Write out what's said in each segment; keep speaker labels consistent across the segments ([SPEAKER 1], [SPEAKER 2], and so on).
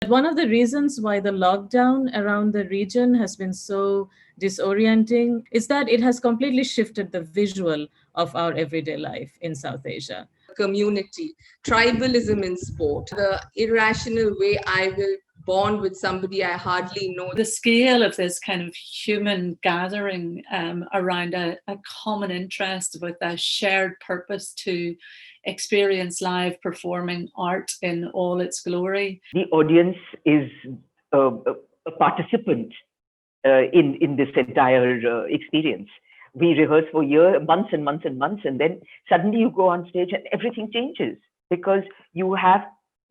[SPEAKER 1] One of the reasons why the lockdown around the region has been so disorienting is that it has completely shifted the visual of our everyday life in South Asia.
[SPEAKER 2] Community, tribalism in sport, the irrational way I will bond with somebody I hardly know.
[SPEAKER 3] The scale of this kind of human gathering around a common interest with a shared purpose to experience live performing art in all its glory.
[SPEAKER 4] The audience is a participant in this entire experience. We rehearse for months and months and months, and then suddenly you go on stage and everything changes because you have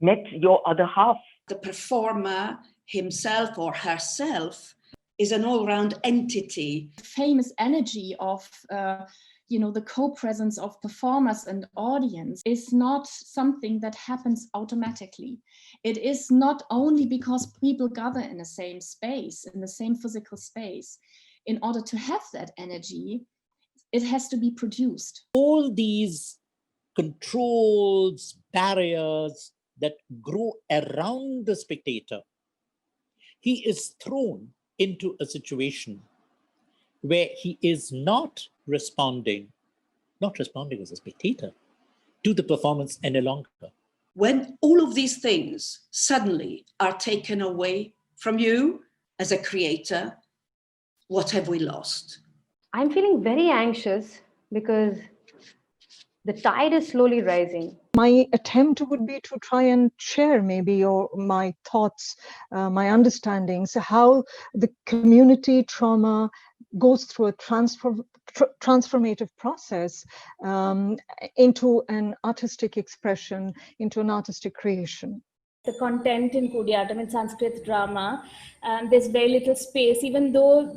[SPEAKER 4] met your other half.
[SPEAKER 5] The performer himself or herself is an all-round entity.
[SPEAKER 6] Famous energy of the co-presence of performers and audience is not something that happens automatically. It is not only because people gather in the same space, in the same physical space. In order to have that energy, it has to be produced.
[SPEAKER 7] All these controls, barriers that grow around the spectator, he is thrown into a situation where he is not responding as a spectator to the performance any longer.
[SPEAKER 5] When all of these things suddenly are taken away from you as a creator, what have we lost?
[SPEAKER 8] I'm feeling very anxious because the tide is slowly rising.
[SPEAKER 9] My attempt would be to try and share maybe my thoughts, my understandings, how the community trauma goes through a transformative process into an artistic expression, into an artistic creation.
[SPEAKER 10] The content in Kodiyatam and Sanskrit drama, there's very little space. Even though,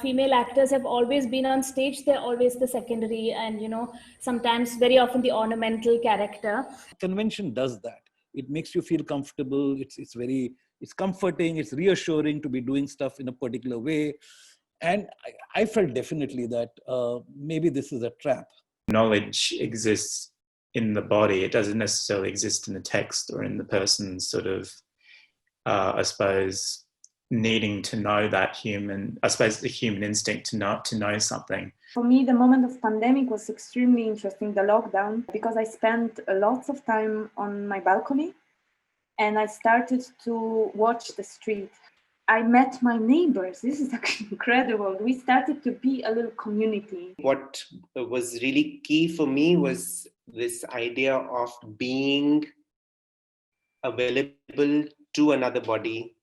[SPEAKER 10] female actors have always been on stage, they're always the secondary and, sometimes very often the ornamental character.
[SPEAKER 11] Convention does that. It makes you feel comfortable. It's comforting. It's reassuring to be doing stuff in a particular way. And I felt definitely that maybe this is a trap.
[SPEAKER 12] Knowledge exists in the body. It doesn't necessarily exist in the text or in the person's sort of, I suppose, needing to know that the human instinct to know something.
[SPEAKER 13] For me, the moment of pandemic was extremely interesting, the lockdown, because I spent lots of time on my balcony and I started to watch the street. I met my neighbors. This is actually incredible. We started to be a little community.
[SPEAKER 14] What was really key for me was this idea of being available to another body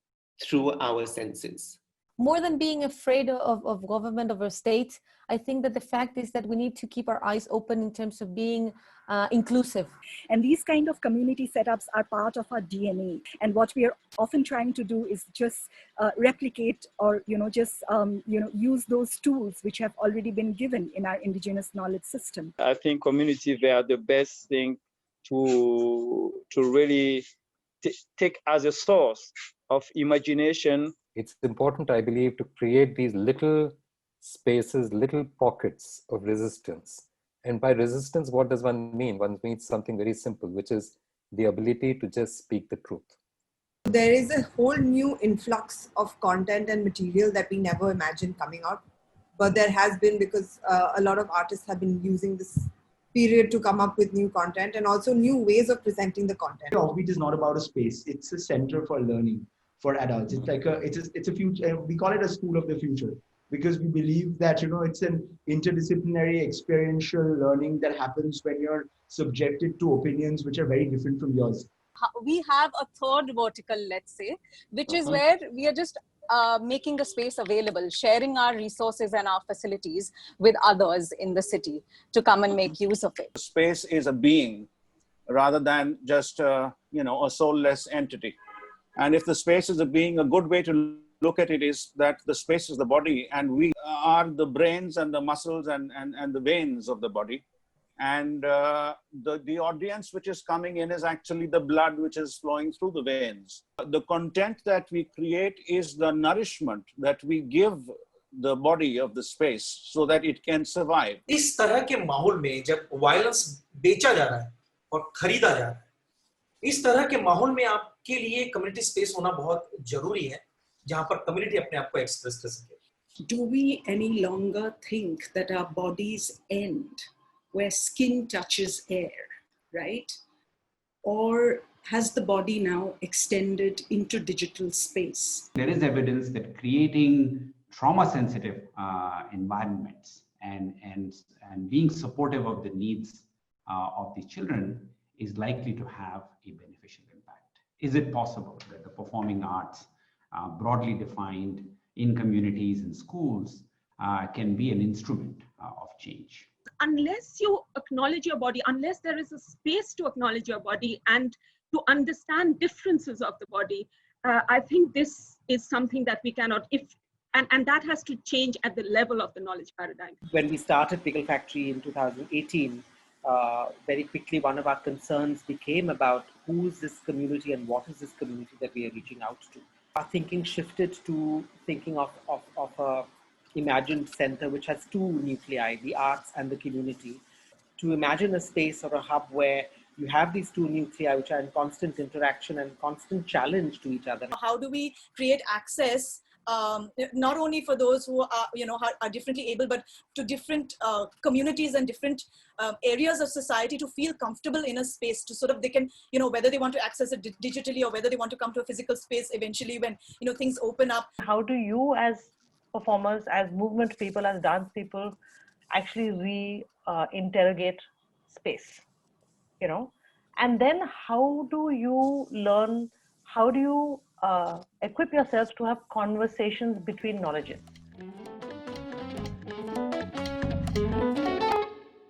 [SPEAKER 14] through our senses.
[SPEAKER 15] More than being afraid of government, of our state, I think that the fact is that we need to keep our eyes open in terms of being inclusive.
[SPEAKER 16] And these kind of community setups are part of our DNA. And what we are often trying to do is just replicate or, use those tools which have already been given in our indigenous knowledge system.
[SPEAKER 17] I think community, they are the best thing to really take as a source of imagination.
[SPEAKER 18] It's important, I believe, to create these little spaces, little pockets of resistance. And by resistance, what does one mean? One means something very simple, which is the ability to just speak the truth.
[SPEAKER 19] There is a whole new influx of content and material that we never imagined coming out. But there has been, because a lot of artists have been using this period to come up with new content and also new ways of presenting the content.
[SPEAKER 20] Offbeat is not about a space. It's a center for learning for adults. It's like it's a future. We call it a school of the future because we believe that, it's an interdisciplinary experiential learning that happens when you're subjected to opinions which are very different from yours.
[SPEAKER 3] We have a third vertical, let's say, which is where we are just making a space available, sharing our resources and our facilities with others in the city to come and make use of it.
[SPEAKER 7] Space is a being rather than just, a soulless entity. And if the space is a being, a good way to look at it is that the space is the body and we are the brains and the muscles and the veins of the body. And the audience which is coming in is actually the blood which is flowing through the veins. The content that we create is the nourishment that we give the body of the space so that it can survive.
[SPEAKER 4] इस तरह के माहौल में जब violence बेचा जा रहा है
[SPEAKER 21] और खरीदा जा रहा है। इस तरह के माहौल में आपके लिए कम्युनिटी स्पेस होना बहुत जरूरी है, जहां पर कम्युनिटी अपने आप को एक्सप्रेस कर सके।
[SPEAKER 5] Do we any longer think that our bodies end where skin touches air, right? Or has the body now extended into digital space?
[SPEAKER 22] There is evidence that creating trauma-sensitive environments and being supportive of the needs of the children is likely to have a beneficial impact. Is it possible that the performing arts, broadly defined in communities and schools, can be an instrument of change?
[SPEAKER 23] Unless you acknowledge your body, unless there is a space to acknowledge your body and to understand differences of the body, I think this is something that we cannot, and that has to change at the level of the knowledge paradigm.
[SPEAKER 24] When we started Pickle Factory in 2018, very quickly one of our concerns became about who is this community and what is this community that we are reaching out to. Our thinking shifted to thinking of a imagined center which has two nuclei, the arts and the community. To imagine a space or a hub where you have these two nuclei which are in constant interaction and constant challenge to each other.
[SPEAKER 25] How do we create access not only for those who are differently able, but to different communities and different areas of society to feel comfortable in a space, to sort of, they can, whether they want to access it digitally or whether they want to come to a physical space eventually when, things open up.
[SPEAKER 26] How do you as performers, as movement people, as dance people, actually interrogate space, and then how do you learn, how do you equip yourselves to have conversations between knowledges?